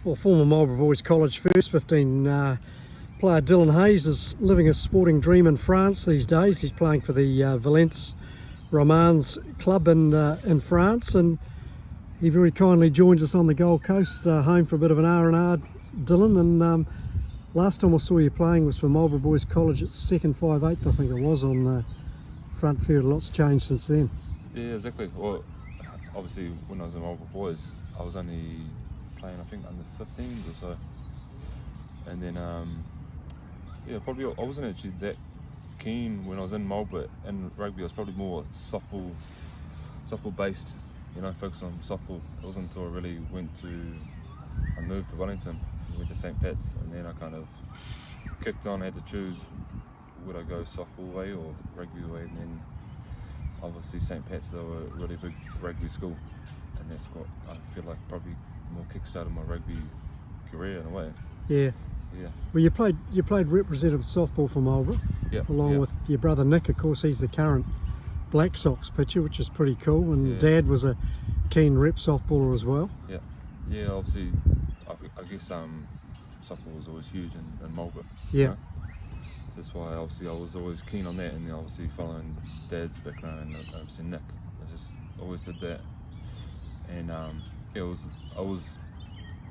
Well, former Marlborough Boys College first 15 player Dylan Hayes is living a sporting dream in France these days. He's playing for the Valence Romans club in France, and he very kindly joins us on the Gold Coast, home for a bit of an R&R, Dylan. And last time I saw you playing was for Marlborough Boys College at 2nd 5/8, I think it was, on the front field. Lots changed since then. Yeah, exactly. Well, obviously when I was in Marlborough Boys, I was only playing, I think, under 15s or so. And then, yeah, probably I wasn't actually that keen when I was in Marlborough and rugby. I was probably more softball based, you know, focused on softball. It wasn't until I moved to Wellington, went to St. Pat's, and then I kind of kicked on. I had to choose, would I go softball way or rugby way? And then obviously St. Pat's, they were a really big rugby school, and that's what I feel like probably more kick-started my rugby career in a way. Yeah. Yeah. Well, you played representative softball for Marlborough, along with your brother Nick. Of course, he's the current Black Sox pitcher, which is pretty cool. And Dad was a keen rep softballer as well. Yeah. Yeah. Obviously, I guess softball was always huge in Marlborough. Yeah. You know? So that's why obviously I was always keen on that, and obviously following Dad's background and obviously Nick, I just always did that. And I was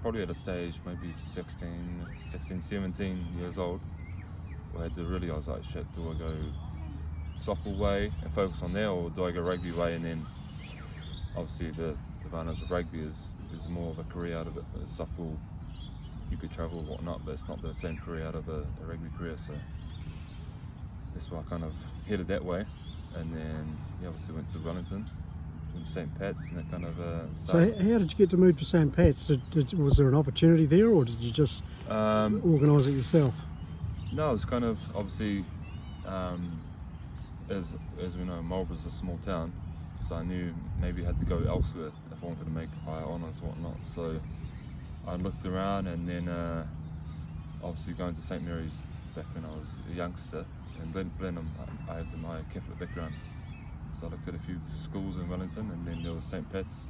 probably at a stage, maybe 16, 17 years old, where I was like, shit, do I go softball way and focus on that, or do I go rugby way? And then obviously the advantage of rugby is more of a career out of it. But softball, you could travel and whatnot, but it's not the same career out of a rugby career. So that's why I kind of headed that way. And then obviously went to Wellington, in St. Pat's, and it kind of started. So how did you get to move to St. Pat's? Was there an opportunity there, or did you just organise it yourself? No, it was kind of obviously, as we know, Marlborough's a small town, so I knew maybe I had to go elsewhere if I wanted to make higher honours and whatnot. So I looked around, and then obviously going to St. Mary's back when I was a youngster, and Blenheim, I had my Catholic background. So I looked at a few schools in Wellington, and then there was St. Pat's,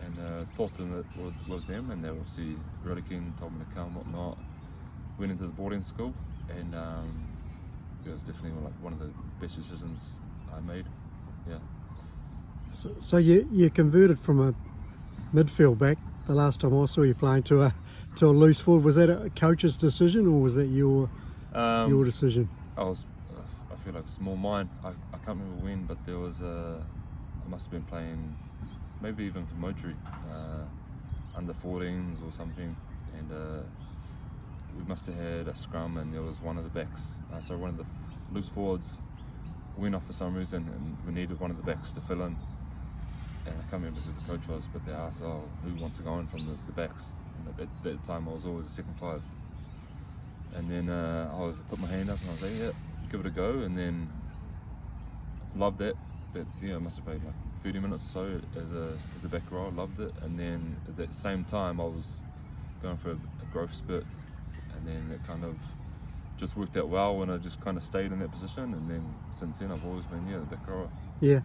and talked to them with them, and they were obviously really keen, told me to come, whatnot. Went into the boarding school, and it was definitely like one of the best decisions I made. Yeah. So you converted from a midfield back the last time I saw you playing to a loose forward. Was that a coach's decision, or was that your decision? I feel like it's more mine. I can't remember when, but there was I must have been playing maybe even for Moultrie, under 14s or something, and we must have had a scrum, and there was one of the backs, so one of the loose forwards went off for some reason, and we needed one of the backs to fill in, and I can't remember who the coach was, but they asked, who wants to go in from the backs, and at that time I was always a second five, and then I put my hand up and I was like, yeah, give it a go, and then loved that it must have played like 30 minutes or so as a back row. Loved it, and then at that same time I was going for a growth spurt, and then it kind of just worked out well, and I just kind of stayed in that position, and then since then I've always been the back rower. Yeah.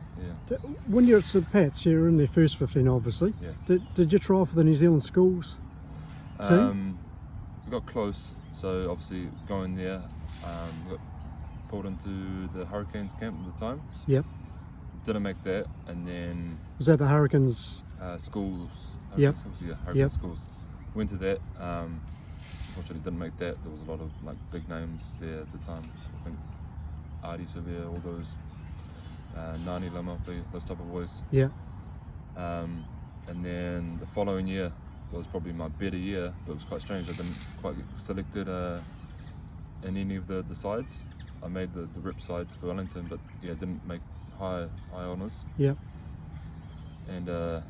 When you're at St. Pat's, you're in their first 15 obviously. Yeah. Did you try for the New Zealand schools team? We got close, so obviously going there, we got pulled into the Hurricanes camp at the time. Yep. Didn't make that, and then was that the Hurricanes schools? Yep. Schools, yeah, Hurricane schools. Went to that. Unfortunately, didn't make that. There was a lot of like big names there at the time. I think Artie Severe, all those, Nani Lama, those type of boys. Yeah. And then the following year was probably my better year, but it was quite strange. I didn't quite get selected in any of the sides. I made the rep sides for Wellington, but didn't make high honours. Yeah. And I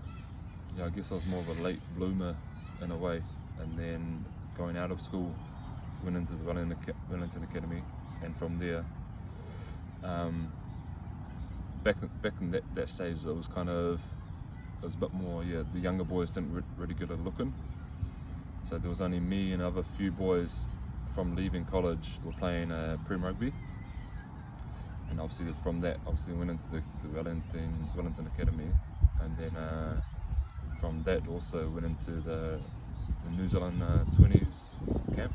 guess I was more of a late bloomer in a way. And then going out of school, went into the Wellington Academy, and from there, back in that stage, it was a bit more. The younger boys didn't really get a look in. So there was only me and other few boys from leaving college were playing Prem Rugby, and obviously from that went into the Wellington Academy, and then from that also went into the New Zealand 20s camp,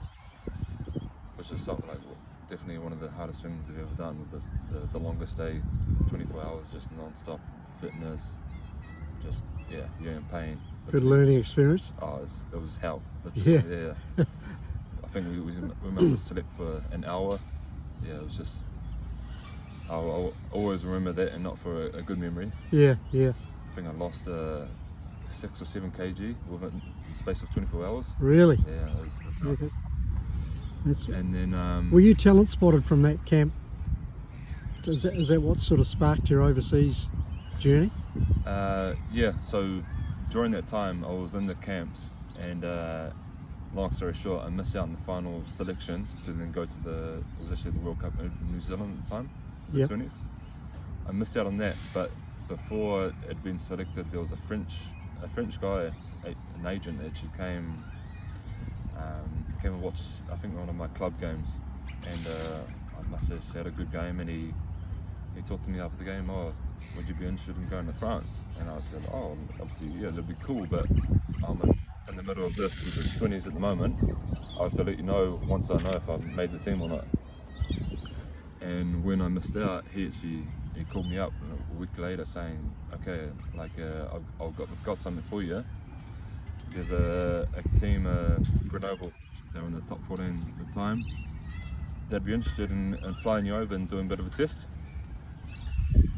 which is something like definitely one of the hardest things I've ever done. With the longest day, 24 hours, just non-stop fitness, just you're in pain. Good learning experience. Oh, it was hell. Literally. Yeah. I think we must have slept for an hour. Yeah, it was just. I'll always remember that, and not for a good memory. Yeah. I think I lost 6 or 7 kg within the space of 24 hours. Really? Yeah, it was nuts. And then were you talent spotted from that camp? Is that what sort of sparked your overseas journey? Yeah, so during that time I was in the camps, and long story short, I missed out on the final selection to then go to it was actually the World Cup in New Zealand at the time, the 20s. I missed out on that, but before it had been selected, there was a French guy, an agent, that actually came and watched, I think, one of my club games, and I must have had a good game, and he talked to me after the game. Oh, would you be interested in going to France? And I said, oh, obviously, yeah, that'd be cool, but I'm in the middle of this with the 20s at the moment. I have to let you know once I know if I've made the team or not. And when I missed out, he called me up a week later saying, okay, like we've got something for you. There's a team, Grenoble, they're in the top 14 at the time. They'd be interested in flying you over and doing a bit of a test.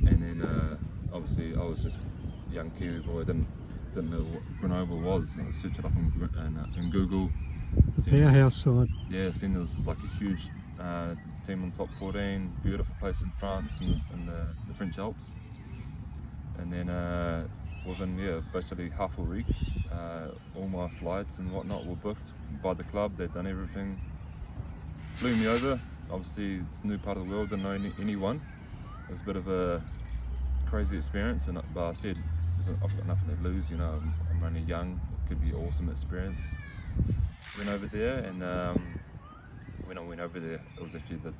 And then obviously I was just a young Kiwi boy, didn't know what Grenoble was. And I searched it up in Google. Powerhouse side. Yeah, seen there was like a huge team in the top 14, beautiful place in France in the French Alps. And then within basically half a week, all my flights and whatnot were booked by the club. They'd done everything, flew me over. Obviously it's a new part of the world, didn't know anyone. It was a bit of a crazy experience, but I said, I've got nothing to lose, I'm only young, it could be an awesome experience. Went over there, and when I went over there, it was actually the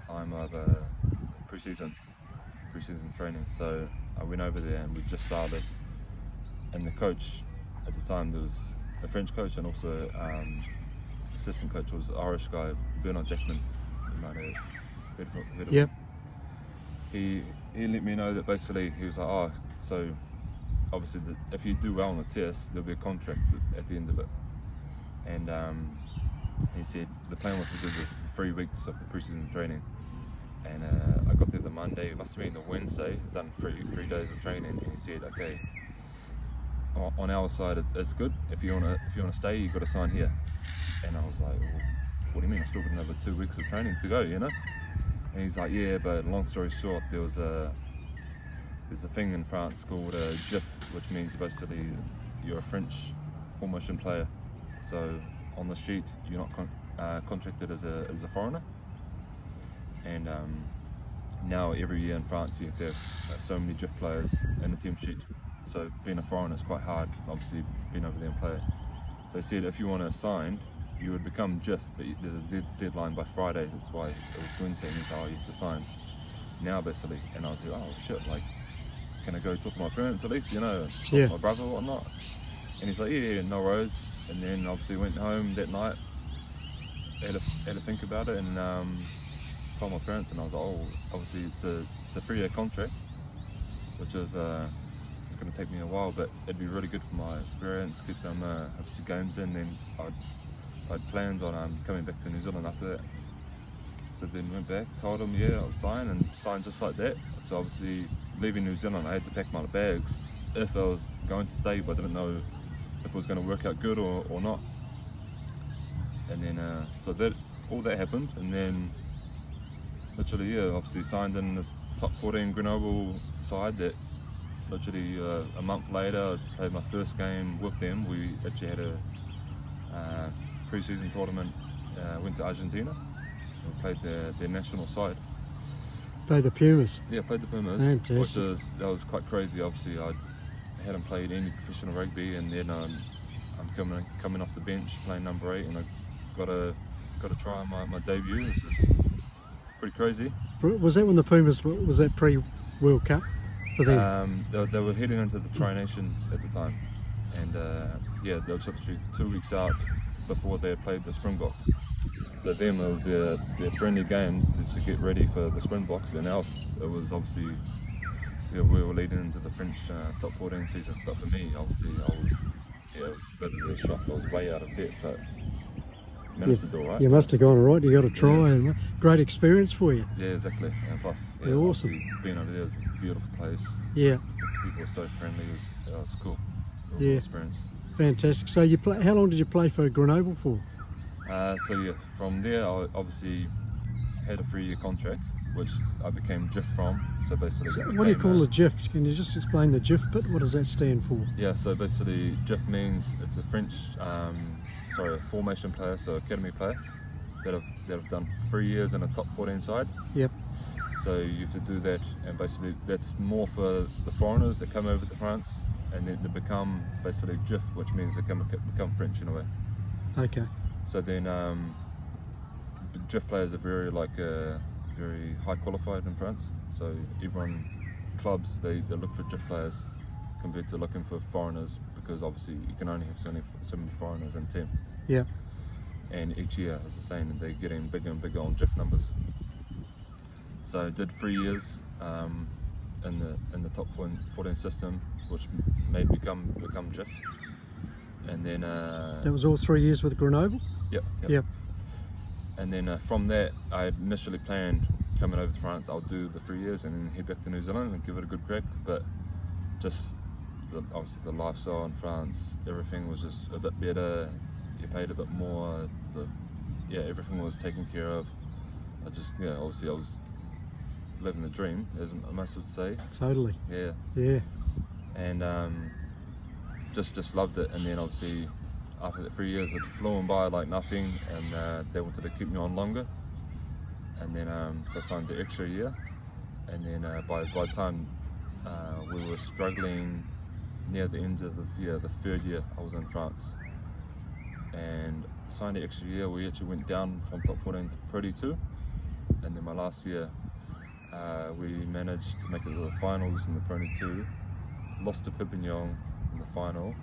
time of pre-season training. So I went over there and we just started, and the coach at the time, there was a French coach and also assistant coach was an Irish guy, Bernard Jackman. You might have heard of him. He let me know that basically he was like, oh, so obviously if you do well on the test, there'll be a contract at the end of it. And he said the plan was to do the 3 weeks of the pre-season training. And I got there the Monday, it must have been the Wednesday, done three days of training. And he said, okay, on our side it's good. If you wanna stay, you got to sign here. And I was like, well, what do you mean? I still got another 2 weeks of training to go, And he's like, yeah, but long story short, there's a thing in France called a GIF, which means basically you're a French formation player. So on the sheet, you're not contracted as a foreigner. And now every year in France, you have to have so many GIF players in the team sheet. So being a foreigner is quite hard, obviously being over there and play. So he said if you want to sign, you would become GIF, but there's a deadline by Friday. That's why it was Wednesday, and he's like, oh, you have to sign now basically. And I was like, oh shit, like, can I go talk to my parents at least, my brother or whatnot? And he's like, yeah, no worries. And then obviously went home that night, had to think about it, and told my parents, and I was like, oh, obviously it's a 3-year contract, which is it's going to take me a while, but it'd be really good for my experience, get some obviously games in. Then I'd planned on coming back to New Zealand after that. So then went back, told him, yeah, I'll sign, and signed just like that. So obviously leaving New Zealand, I had to pack my bags if I was going to stay, but I didn't know if it was going to work out good or not. And then so that all that happened, and then literally obviously signed in this top 14 Grenoble side. That literally a month later I played my first game with them. We actually had a pre-season tournament, went to Argentina and played their national side. Played the Pumas? Yeah, played the Pumas. Fantastic. That was quite crazy. Obviously I hadn't played any professional rugby, and then I'm coming off the bench playing number 8, and I got to try my debut, which is pretty crazy. Was that when the Pumas, was that pre-World Cup for them? They were heading into the Tri-Nations at the time, and yeah, they were literally 2 weeks out before they played the Springboks. So them, it was their friendly game to get ready for the Springboks, and else it was obviously, yeah, we were leading into the French top 14 season. But for me, obviously, it was a bit of a shock. I was way out of depth, but managed to do all right. You must have gone all right. You got to try, and great experience for you. Yeah, exactly. And plus, Yeah, awesome. obviously, being over there was a beautiful place. Yeah, The people were so friendly. It was cool. Real Yeah. cool experience. fantastic. So you play. How long did you play for Grenoble for? So yeah, from there I obviously had a 3-year contract, which I became GIF from. So basically, What do you call the GIF? Can you just explain the GIF bit? What does that stand for? Yeah, so basically GIF means it's a French, formation player, so academy player that have done 3 years in a top 14 side. Yep. So you have to do that, and basically that's more for the foreigners that come over to France, and then they become basically GIF, which means they become French in a way. Okay. So then GIF players are very high qualified in France. So clubs they look for GIF players compared to looking for foreigners, because obviously you can only have so many foreigners in the team. Yeah. And each year, as I was saying, they're getting bigger and bigger on GIF numbers. So I did 3 years in the top 14 system, which made become GIF. And then That was all 3 years with Grenoble? Yep. And then from that, I had initially planned coming over to France, I'll do the 3 years and then head back to New Zealand and give it a good crack. But just obviously the lifestyle in France, everything was just a bit better. You paid a bit more. Everything was taken care of. Obviously I was living the dream, as most would say. Totally. Yeah. Yeah. And just loved it. And then obviously after the 3 years, it flew by like nothing, and they wanted to keep me on longer. And then so I signed the extra year. And then by the time we were struggling near the end of the third year I was in France, and signed the extra year. We actually went down from top 14 to Pro D2, and then my last year we managed to make it to the finals in the Pro D2, lost to Perpignan in the final.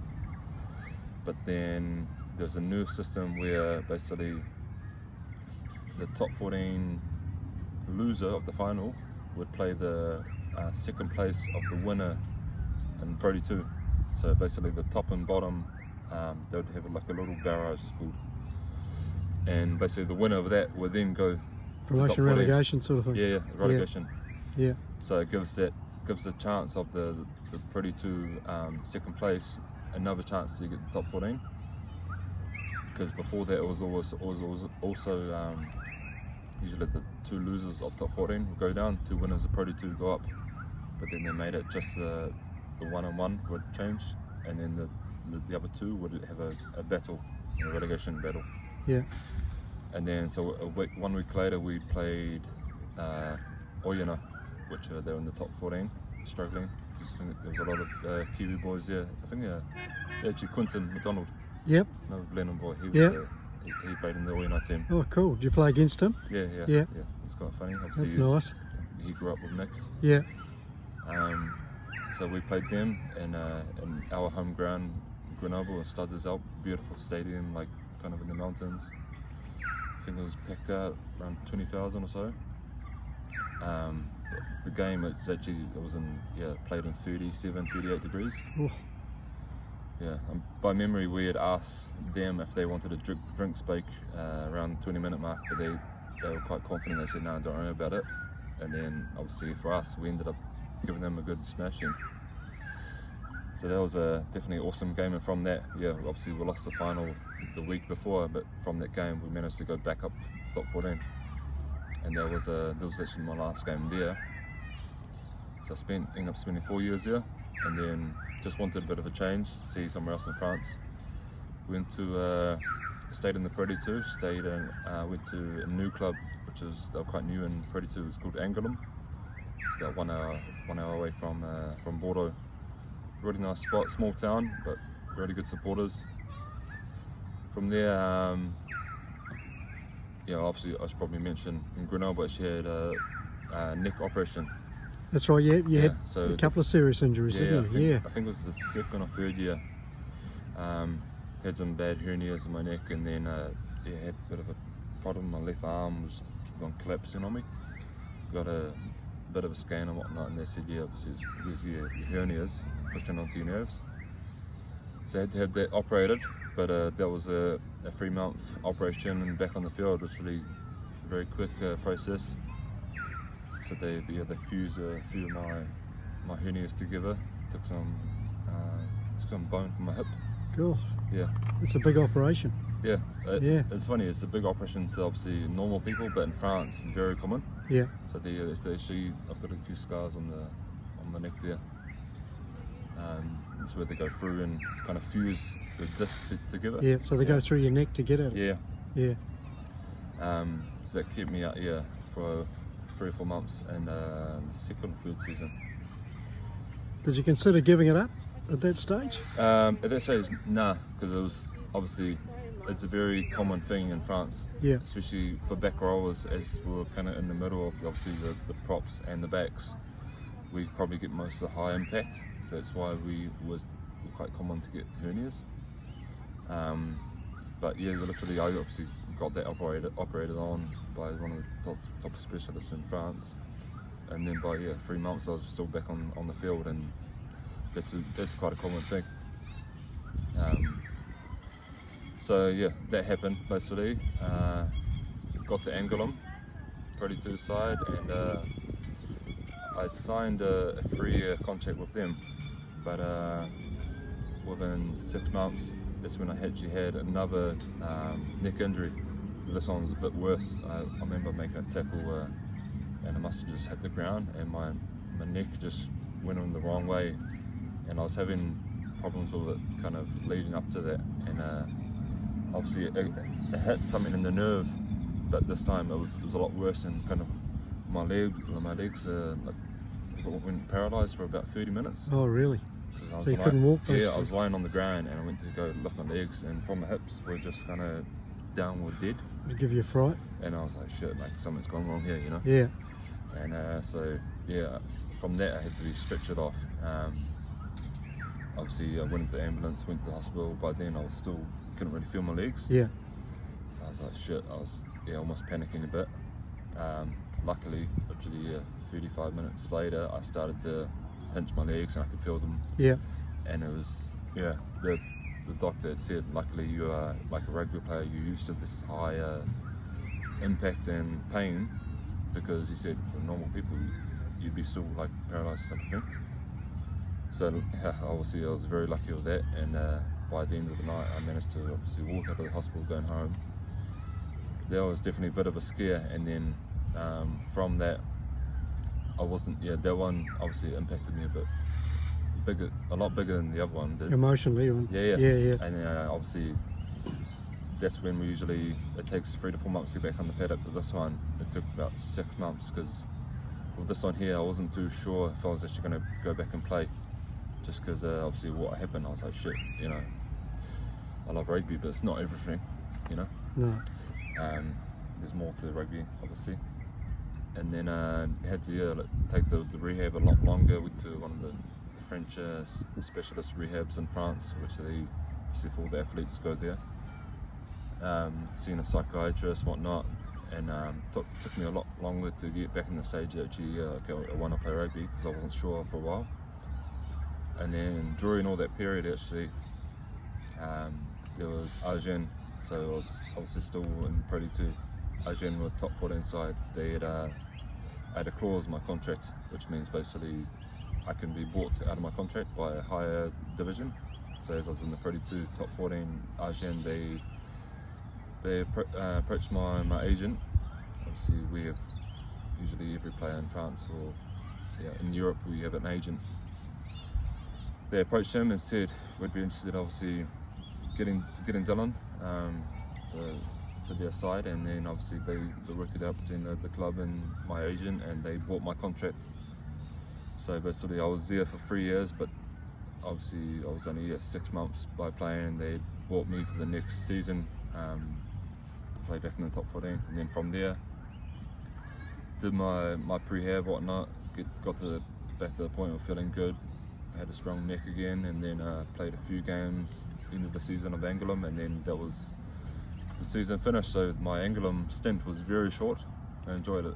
But then there's a new system where basically the top 14 loser of the final would play the second place of the winner in Pro D2. So basically the top and bottom, they would have like a little barrage, it's called. And basically the winner of that would then go Promotion relegation sort of thing. Yeah, relegation. Yeah. So it gives the chance of the Pro D2 second place another chance to get the top 14, because before that it was also usually the 2 losers of top 14 would go down, 2 winners of Pro D2 go up, but then they made it just the 1-on-1 would change, and then the other 2 would have a battle, a relegation battle. Yeah. And then so 1 week later we played Oyonnax, which they were in the top 14, struggling. I think there was a lot of Kiwi boys there. I think actually Quinton McDonald. Yep. Another Blenheim boy. Yep. He played in the Oyonnax team. Oh, cool. Did you play against him? Yeah. It's quite funny. Obviously, That's nice. He grew up with Nick. Yeah. So we played them in our home ground, Grenoble, in Stade des Alpes. Beautiful stadium, like kind of in the mountains. I think it was packed out around 20,000 or so. The game played in 37, 38 degrees. Oh. Yeah, by memory we had asked them if they wanted a drink break around the 20-minute mark, but they were quite confident. They said no, don't worry about it. And then obviously for us, we ended up giving them a good smashing. So that was definitely an awesome game. And from that, obviously we lost the final the week before, but from that game we managed to go back up to top 14. And that was actually my last game there. So I ended up spending 4 years there, and then just wanted a bit of a change, see somewhere else in France. Stayed in the Pro D2, went to a new club, they were quite new in Pro D2, it's called Angoulême. It's about 1 hour away from Bordeaux. Really nice spot, small town, but really good supporters. From there, obviously I should probably mention in Grenoble she had a neck operation. That's right, you had so a couple of serious injuries, didn't you? I think it was the second or third year. had some bad hernias in my neck, and then had a bit of a problem. My left arm was kept on collapsing on me. Got a bit of a scan and whatnot, and they said, yeah, obviously it's because your hernias pushing onto your nerves. So I had to have that operated, but that was a 3-month operation and back on the field, which was really a very quick process. So they fused a few of my hernias together, took some bone from my hip. Cool. Yeah. It's a big operation. Yeah. It's funny, it's a big operation to obviously normal people, but in France it's very common. Yeah. So they actually, I've got a few scars on the neck there. It's where they go through and kind of fuse the disc together. Yeah, so they go through your neck to get at it. Yeah. Yeah. So that kept me out here for 3 or 4 months in the second field season. Did you consider giving it up at that stage? At that stage, nah, because it was obviously, it's a very common thing in France. Yeah. Especially for back rowers, as we were kind of in the middle of obviously the props and the backs. We probably get most of the high impact, so that's why we were quite common to get hernias. But yeah, literally I obviously got that operated on by one of the top specialists in France, and then by 3 months I was still back on the field, and that's quite a common thing. So yeah, that happened basically. Got to Angoulême, Pro D2 side, and I'd signed a 3-year contract with them, but within 6 months, that's when I actually had another neck injury. This one was a bit worse. I remember making a tackle and I must have just hit the ground, and my neck just went in the wrong way, and I was having problems with it kind of leading up to that, and obviously it hit something in the nerve, but this time it was a lot worse, and kind of my legs went paralysed for about 30 minutes. Oh really? So you couldn't walk? Yeah, I was lying on the ground and I went to go lift my legs, and from my hips were just kind of downward dead. Did it give you a fright? And I was like, shit, like something's gone wrong here, you know? Yeah. And so yeah, from that I had to be stretchered off. Obviously I went into the ambulance, went to the hospital. By then I was still couldn't really feel my legs. Yeah. So I was like, shit, I was almost panicking a bit. Luckily, literally 35 minutes later, I started to pinch my legs and I could feel them. Yeah. And it was, the doctor had said, luckily you are like a rugby player, you're used to this high impact and pain, because he said for normal people, you'd be still like paralysed type of thing. So obviously I was very lucky with that, and by the end of the night I managed to obviously walk out of the hospital going home. That was definitely a bit of a scare, and then from that I wasn't, that one obviously impacted me a bit bigger, a lot bigger than the other one did. Emotionally? Yeah. And then obviously that's when it takes 3 to 4 months to get back on the paddock, but this one, it took about 6 months, because with this one here I wasn't too sure if I was actually going to go back and play, just because obviously what happened, I was like, shit, I love rugby, but it's not everything, No. There's more to rugby, obviously. And then had to take the rehab a lot longer. Went to one of the French specialist rehabs in France, which they obviously for all the athletes go there. Seeing a psychiatrist, whatnot, and took me a lot longer to get back in the stage to actually I want to play rugby, because I wasn't sure for a while. And then during all that period, actually, there was Agen, so I was obviously still in Pro D2. Agen were top 14 side. They had I had a clause in my contract, which means basically I can be bought out of my contract by a higher division. So as I was in the Pro D2 top 14, Agen, they approached my agent. Obviously we have, usually every player in France or in Europe, we have an agent. They approached him and said we'd be interested, obviously getting Dylan for their side, and then obviously they worked it out between the club and my agent, and they bought my contract. So basically I was there for 3 years, but obviously I was only 6 months by playing, and they bought me for the next season to play back in the top 14. And then from there, did my prehab, whatnot, got back to the point of feeling good, had a strong neck again, and then played a few games into the season of Angoulême, and then that was the season finished. So my Angoulême stint was very short. I enjoyed it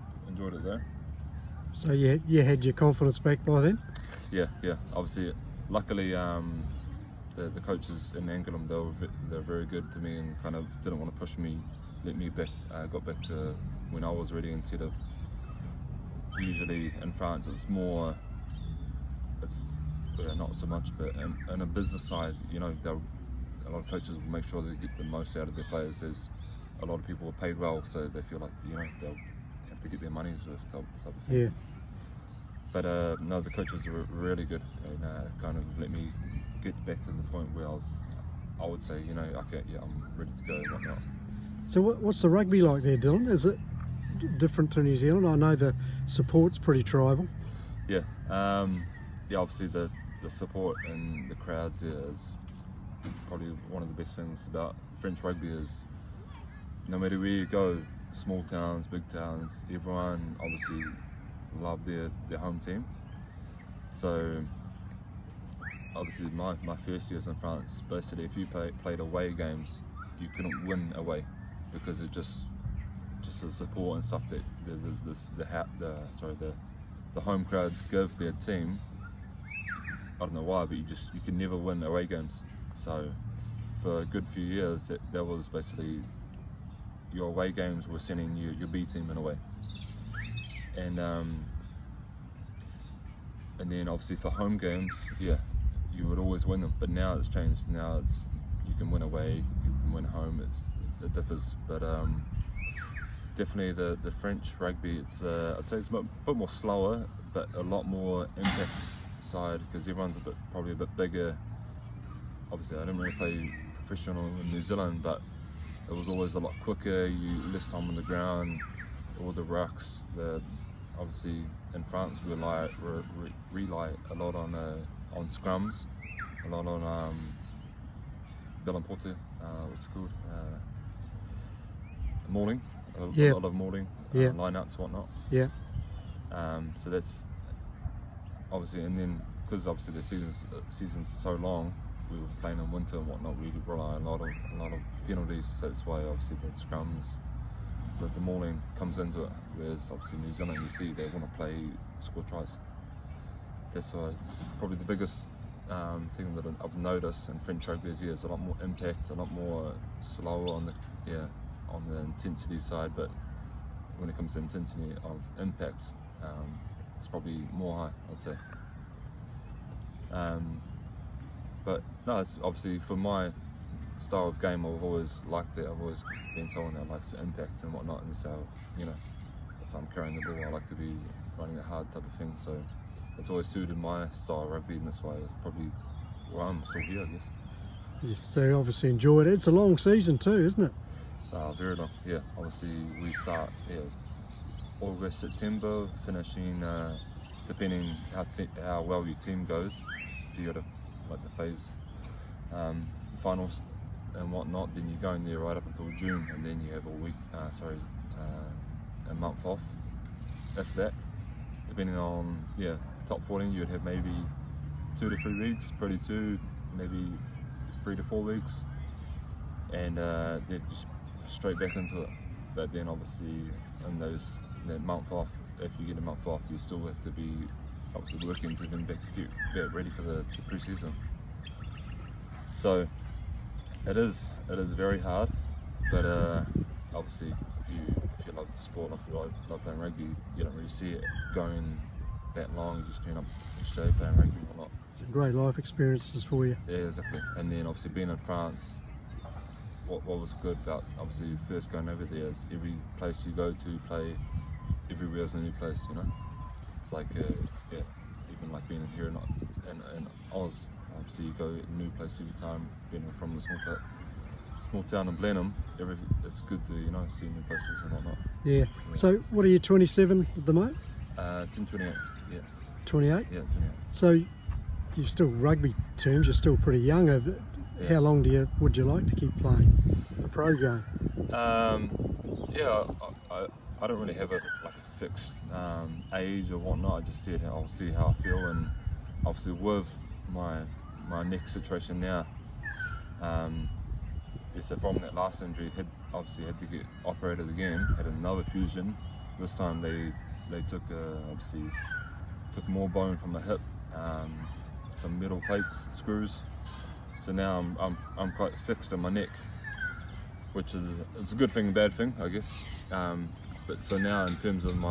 there. So you had your confidence back by then? Yeah. Obviously, luckily, the coaches in Angoulême, they're very good to me and kind of didn't want to push me, let me back. Got back to when I was ready, instead of usually in France it's not so much, but in a business side, a lot of coaches will make sure they get the most out of their players. There's a lot of people are paid well, so they feel like they'll have to get their money's worth type of thing. Yeah. But no, the coaches were really good and kind of let me get back to the point where I would say, okay, yeah, I'm ready to go and whatnot. So what's the rugby like there, Dylan? Is it different to New Zealand? I know the support's pretty tribal. Yeah, obviously the support and the crowds there is probably one of the best things about French rugby. Is no matter where you go, small towns, big towns, everyone obviously love their home team. So obviously my first years in France, basically if you played away games, you couldn't win away because it just the support and stuff that the home crowds give their team. I don't know why, but you can never win away games. So for a good few years, that was basically your away games were sending your B team in away, and then obviously for home games, you would always win them. But now it's changed. Now you can win away, you can win home. It differs, but definitely the French rugby. I'd say it's a bit more slower, but a lot more impact side because everyone's probably a bit bigger. Obviously, I didn't really play professional in New Zealand, but it was always a lot quicker. You less time on the ground, all the rucks. Obviously in France we rely a lot on scrums, a lot on ball and porte, what's it called, mauling, a lot of mauling, line-outs, whatnot. Yeah. So that's obviously, and then because obviously the season's so long, we were playing in winter and whatnot, we rely on a lot of penalties. So that's why obviously the scrums, the mauling comes into it. Whereas obviously New Zealand, you see they want to score tries. That's why it's probably the biggest thing that I've noticed in French rugby is there's a lot more impact, a lot more slower on the intensity side, but when it comes to intensity of impact, it's probably more high, I'd say. But no, it's obviously for my style of game, I've always liked it. I've always been someone that likes the impact and whatnot, and so if I'm carrying the ball, I like to be running it hard type of thing. So it's always suited my style of rugby in this way. It's probably why I'm still here, I guess. Yeah, so you obviously enjoyed it. It's a long season too, isn't it? Very long, yeah. Obviously we start August, September, finishing depending how well your team goes. If you got the phase finals and whatnot, then you go in there right up until June, and then you have a month off after that. Depending on top 14, you'd have maybe 2 to 3 weeks, probably 2, maybe 3 to 4 weeks, and then just straight back into it. But then obviously in that month off, if you get a month off, you still have to be obviously working to then get ready for the pre-season. So it is very hard, but obviously if you love the sport, if you love playing rugby, you don't really see it going that long. You just turn up each day playing rugby or not. It's a great life experiences for you. Yeah, exactly. And then obviously being in France, what was good about obviously first going over there is every place you go to play, everywhere is a new place. It's like even like being here in Oz. Obviously you go to a new place every time. Being from the small town in Blenheim, it's good to see new places and whatnot. Yeah. So what are you, 27 at the moment? 28. Yeah. 28. Yeah, 28. So you're still, rugby terms, you're still pretty young. How long would you like to keep playing the pro game? I don't really have a fixed age or whatnot. I just I'll see how I feel, and obviously with my neck situation now. So from that last injury, obviously had to get operated again. Had another fusion. This time they took more bone from the hip, some metal plates, screws. So now I'm quite fixed on my neck, which is it's a good thing and bad thing, I guess. But so now in terms of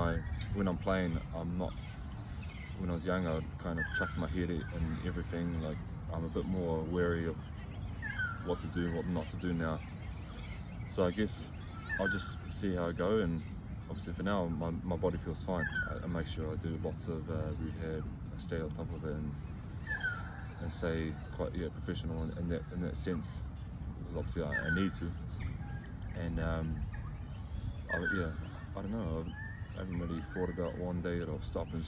when I'm playing, I'm not. When I was young, I'd kind of chuck my head and everything. Like I'm a bit more wary of what to do, what not to do now. So I guess I'll just see how I go, and obviously for now my body feels fine. I make sure I do lots of rehab, I stay on top of it, and stay quite professional in that sense, because obviously I need to. And I don't know. I haven't really thought about one day that I'll stop and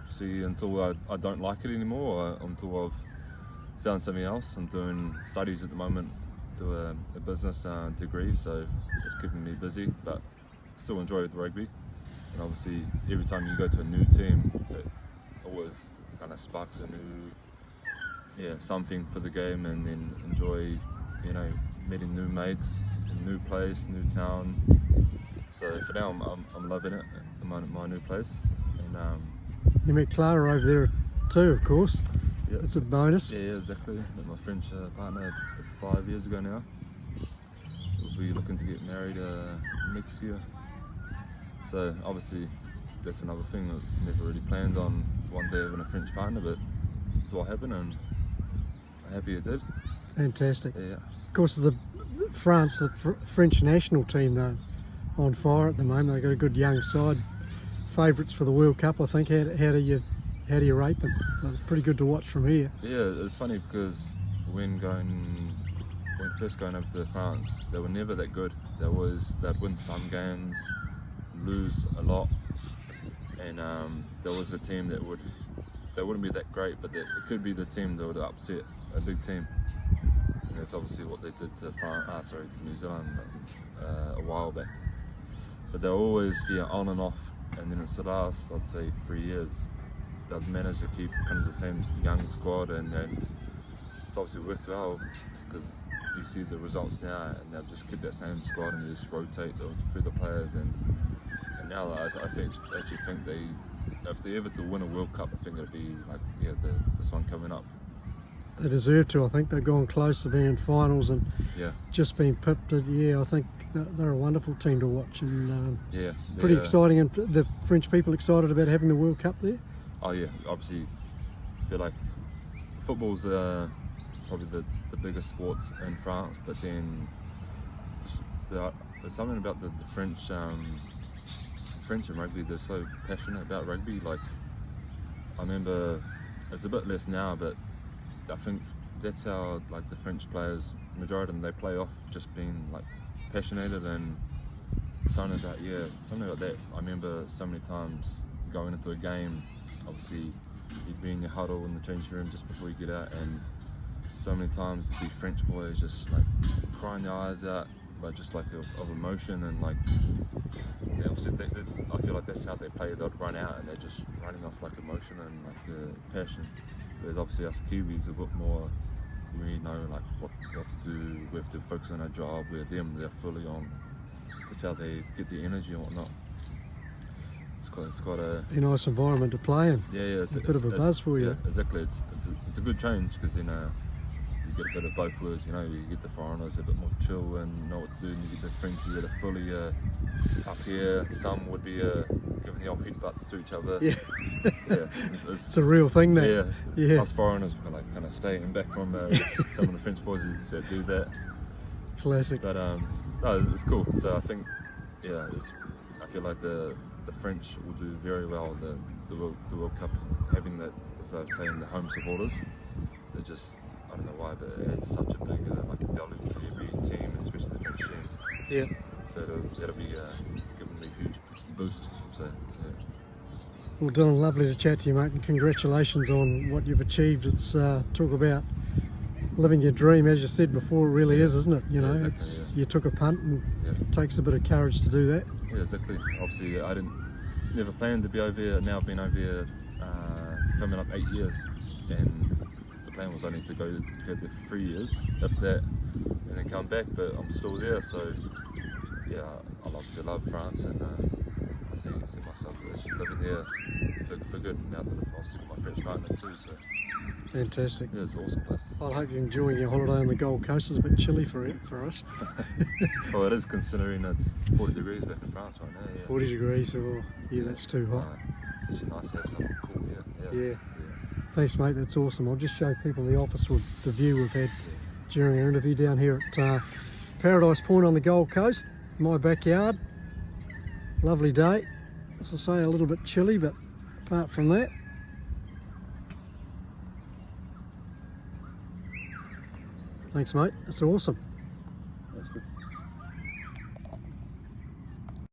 see until I don't like it anymore, or until I've found something else. I'm doing studies at the moment, do a business degree, so it's keeping me busy, but still enjoy the rugby. And obviously every time you go to a new team, it always kind of sparks a new something for the game, and then enjoy meeting new mates, a new place, new town. So for now I'm loving it in my new place. And you met Clara over there too, of course. Yeah. It's a bonus. Yeah, exactly. Met my French partner 5 years ago now. We'll be looking to get married next year. So obviously that's another thing that never really planned on one day having a French partner, but it's what happened, and I'm happy it did. Fantastic. Yeah. Of course, the French national team though, on fire at the moment. They've got a good young side. Favourites for the World Cup, I think. How do you rate them? Well, it's pretty good to watch from here. Yeah, it's funny because when first going over to France, they were never that good. They'd win some games, lose a lot, and there was a team that wouldn't be that great, but it could be the team that would upset a big team. And that's obviously what they did to New Zealand a while back. But they're always on and off, and then it's the last, I'd say, 3 years they've managed to keep kind of the same young squad, and it's obviously worked well because you see the results now, and they've just kept that same squad and they just rotate through the players, and now I actually think if they ever to win a World Cup, I think it'll be like this one coming up. They deserve to. I think they've gone close to being in finals and just been pipped. I think they're a wonderful team to watch, and pretty exciting. And the French people excited about having the World Cup there. Oh yeah, obviously I feel like football's probably the biggest sports in France, but then there's something about the French and rugby. They're so passionate about rugby. Like I remember, it's a bit less now, but I think that's how like the French players, majority of them, they play off just being like passionate, and something about that. I remember so many times going into a game, obviously you'd be in your huddle in the changing room just before you get out, and so many times there'd be French boys just like crying their eyes out, but just like of emotion, and like obviously I feel like that's how they play. They'd run out and they're just running off like emotion and like passion. Whereas obviously us Kiwis a bit more, we know like what to do. We have to focus on our job. They're fully on. That's how they get the energy and whatnot. It's quite a nice environment to play in. Yeah, it's a bit of a buzz for you. Yeah, exactly. It's a good change, because you get a bit of both worlds. You get the foreigners a bit more chill and know what to do, and you get the French that are fully up here. Some would be giving the old headbutts to each other. Yeah, it's a real thing there. Yeah. Us foreigners are kind of staying back from some of the French boys that do that. Classic. But it's cool. So I think I feel like the French will do very well the World Cup, having that, as I was saying, the home supporters. They're just, I don't know why, but it adds such a big value to every team, especially the French team. Yeah. So that'll be giving me a huge boost. So yeah. Well, Dylan, lovely to chat to you, mate, and congratulations on what you've achieved. It's talk about living your dream, as you said before. It really is, isn't it? Exactly, you took a punt, and it takes a bit of courage to do that. Yeah, exactly. Obviously, I never planned to be over here. Now I've been over here coming up 8 years, and the plan was only to go there for 3 years, if that, and then come back. But I'm still there, so yeah, I obviously love France, and I see myself actually living there for good now that I've obviously got my French partner too. So Fantastic. yeah, it's an awesome place. I hope you're enjoying your holiday on the Gold Coast. It's a bit chilly for us. Well, it is, considering it's 40 degrees back in France right now. Yeah. 40 degrees, oh, yeah, that's too hot. It's actually nice to have something cool here. Yeah. Thanks, mate, that's awesome. I'll just show people in the office with the view we've had during our interview down here at Paradise Point on the Gold Coast, my backyard. Lovely day. As I say, a little bit chilly, but apart from that, thanks, mate. That's awesome. That's good.